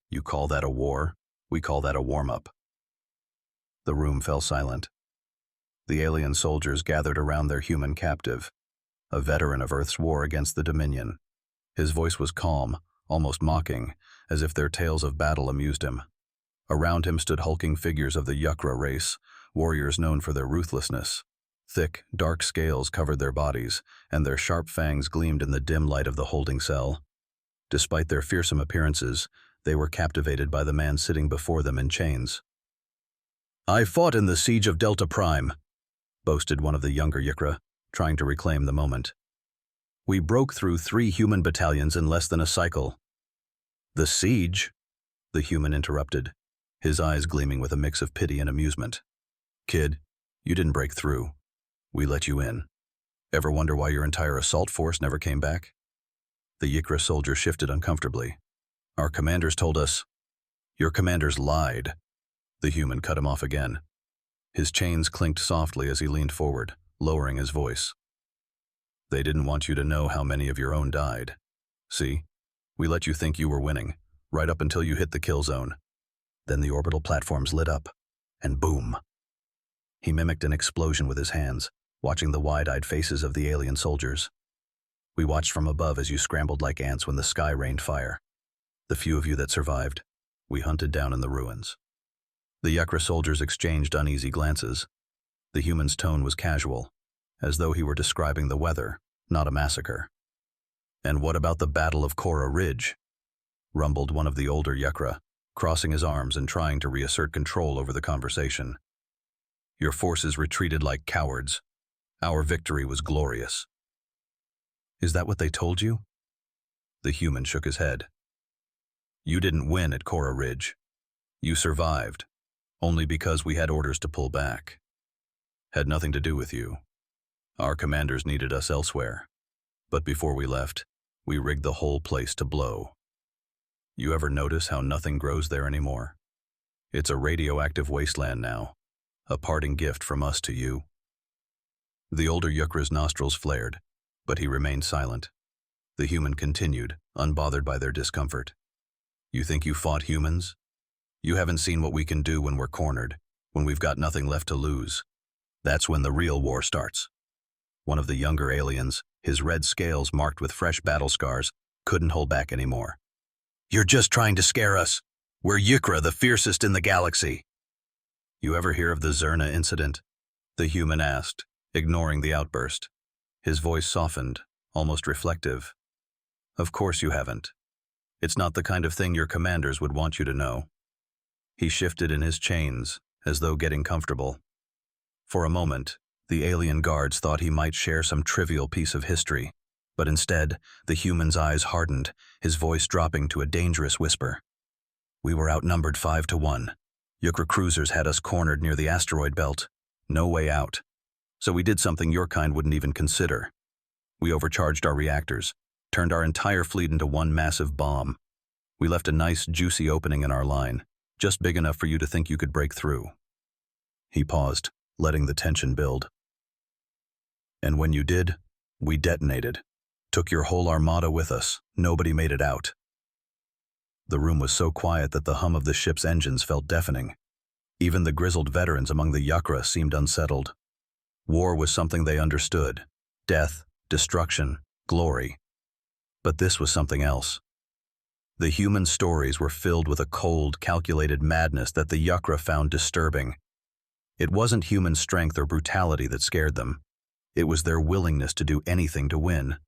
You call that a war? We call that a warm-up. The room fell silent. The alien soldiers gathered around their human captive, a veteran of Earth's war against the Dominion. His voice was calm, almost mocking, as if their tales of battle amused him. Around him stood hulking figures of the Yukra race, warriors known for their ruthlessness. Thick, dark scales covered their bodies, and their sharp fangs gleamed in the dim light of the holding cell. Despite their fearsome appearances, they were captivated by the man sitting before them in chains. "I fought in the siege of Delta Prime," boasted one of the younger Yukra, trying to reclaim the moment. "We broke through 3 human battalions in less than a cycle." "The siege?" the human interrupted, his eyes gleaming with a mix of pity and amusement. "Kid, you didn't break through. We let you in. Ever wonder why your entire assault force never came back?" The Yukra soldier shifted uncomfortably. "Our commanders told us." "Your commanders lied." The human cut him off again. His chains clinked softly as he leaned forward, lowering his voice. "They didn't want you to know how many of your own died. See, we let you think you were winning, right up until you hit the kill zone. Then the orbital platforms lit up, and boom." He mimicked an explosion with his hands, watching the wide-eyed faces of the alien soldiers. "We watched from above as you scrambled like ants when the sky rained fire. The few of you that survived, we hunted down in the ruins." The Yukra soldiers exchanged uneasy glances. The human's tone was casual, as though he were describing the weather, not a massacre. "And what about the Battle of Kora Ridge?" rumbled one of the older Yukra, crossing his arms and trying to reassert control over the conversation. "Your forces retreated like cowards. Our victory was glorious." "Is that what they told you?" The human shook his head. "You didn't win at Kora Ridge. You survived, only because we had orders to pull back. Had nothing to do with you. Our commanders needed us elsewhere. But before we left, we rigged the whole place to blow. You ever notice how nothing grows there anymore? It's a radioactive wasteland now, a parting gift from us to you." The older Yukra's nostrils flared, but he remained silent. The human continued, unbothered by their discomfort. "You think you fought humans? You haven't seen what we can do when we're cornered, when we've got nothing left to lose. That's when the real war starts." One of the younger aliens, his red scales marked with fresh battle scars, couldn't hold back anymore. "You're just trying to scare us. We're Yukra, the fiercest in the galaxy." "You ever hear of the Zerna incident?" the human asked, ignoring the outburst. His voice softened, almost reflective. "Of course you haven't. It's not the kind of thing your commanders would want you to know." He shifted in his chains, as though getting comfortable. For a moment, the alien guards thought he might share some trivial piece of history, but instead, the human's eyes hardened, his voice dropping to a dangerous whisper. "We were outnumbered 5-1. Yukra cruisers had us cornered near the asteroid belt. No way out. So we did something your kind wouldn't even consider. We overcharged our reactors, turned our entire fleet into one massive bomb. We left a nice, juicy opening in our line, just big enough for you to think you could break through." He paused, letting the tension build. "And when you did, we detonated. Took your whole armada with us. Nobody made it out." The room was so quiet that the hum of the ship's engines felt deafening. Even the grizzled veterans among the Yukra seemed unsettled. War was something they understood. Death, destruction, glory. But this was something else. The human stories were filled with a cold, calculated madness that the Yukra found disturbing. It wasn't human strength or brutality that scared them. It was their willingness to do anything to win.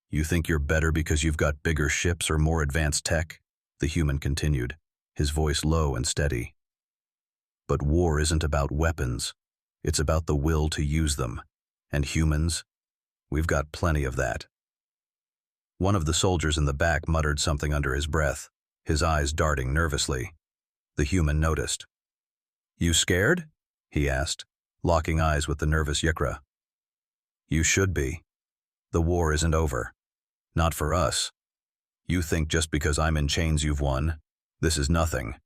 "You think you're better because you've got bigger ships or more advanced tech?" the human continued, his voice low and steady. "But war isn't about weapons. It's about the will to use them. And humans? We've got plenty of that." One of the soldiers in the back muttered something under his breath, his eyes darting nervously. The human noticed. "You scared?" he asked, locking eyes with the nervous Yukra. "You should be. The war isn't over. Not for us. You think just because I'm in chains you've won? This is nothing.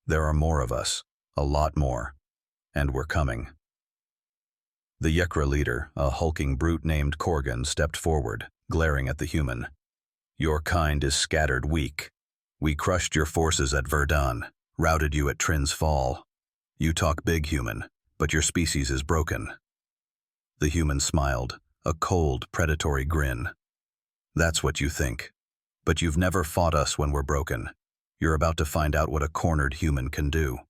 There are more of us, a lot more. And we're coming." The Yukra leader, a hulking brute named Korgan, stepped forward, glaring at the human. "Your kind is scattered weak. We crushed your forces at Verdun, routed you at Trin's Fall. You talk big, human, but your species is broken." The human smiled, a cold, predatory grin. "That's what you think. But you've never fought us when we're broken. You're about to find out what a cornered human can do."